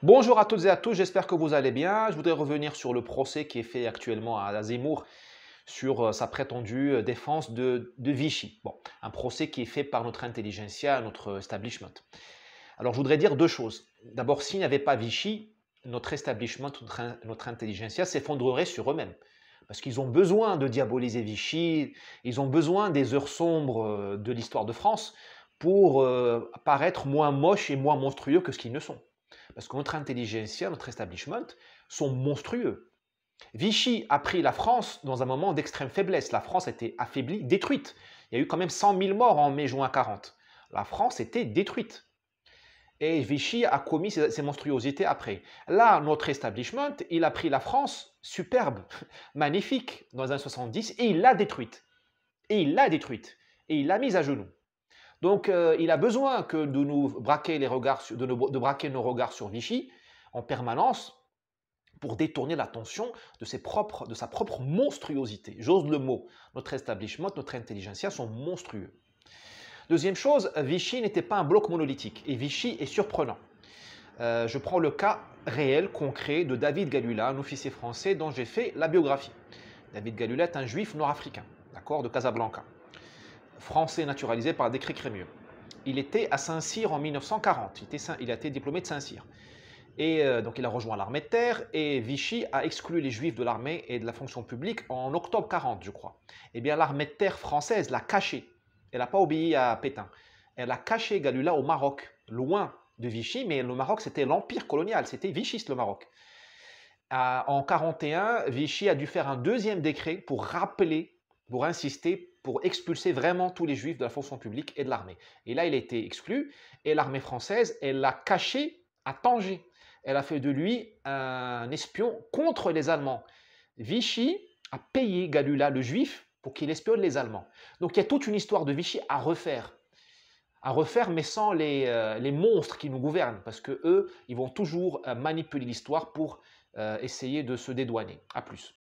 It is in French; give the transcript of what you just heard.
Bonjour à toutes et à tous, j'espère que vous allez bien. Je voudrais revenir sur le procès qui est fait actuellement à Zemmour sur sa prétendue défense de Vichy. Bon, un procès qui est fait par notre intelligentsia, notre establishment. Alors, je voudrais dire deux choses. D'abord, s'il n'y avait pas Vichy, notre establishment, notre intelligentsia s'effondrerait sur eux-mêmes. Parce qu'ils ont besoin de diaboliser Vichy, ils ont besoin des heures sombres de l'histoire de France pour paraître moins moches et moins monstrueux que ce qu'ils ne sont. Parce que notre intelligentsia, notre establishment sont monstrueux. Vichy a pris la France dans un moment d'extrême faiblesse. La France était affaiblie, détruite. Il y a eu quand même 100 000 morts en mai-juin 40. La France était détruite. Et Vichy a commis ces monstruosités après. Là, notre establishment, il a pris la France, superbe, magnifique, dans les années 70, et il l'a détruite. Et il l'a détruite. Et il l'a mise à genoux. Donc, il a besoin de nous braquer les regards, de braquer nos regards sur Vichy en permanence pour détourner l'attention de sa propre monstruosité. J'ose le mot. Notre establishment, notre intelligentsia sont monstrueux. Deuxième chose, Vichy n'était pas un bloc monolithique et Vichy est surprenant. Je prends le cas réel, concret de David Galula, un officier français dont j'ai fait la biographie. David Galula est un juif nord-africain, d'accord, de Casablanca, français naturalisé par décret Crémieux. Il était à Saint-Cyr en 1940, il a été diplômé de Saint-Cyr. Et donc il a rejoint l'armée de terre et Vichy a exclu les juifs de l'armée et de la fonction publique en octobre 40, je crois. Eh bien l'armée de terre française l'a caché. Elle n'a pas obéi à Pétain. Elle a caché Galula au Maroc, loin de Vichy, mais le Maroc c'était l'empire colonial, c'était vichiste le Maroc. En 41, Vichy a dû faire un deuxième décret pour rappeler, pour insister, pour expulser vraiment tous les juifs de la fonction publique et de l'armée. Et là, il a été exclu et l'armée française, elle l'a caché à Tanger. Elle a fait de lui un espion contre les Allemands. Vichy a payé Galula, le juif, pour qu'il espionne les Allemands. Donc il y a toute une histoire de Vichy à refaire, mais sans les monstres qui nous gouvernent, parce que eux, ils vont toujours manipuler l'histoire pour essayer de se dédouaner. À plus.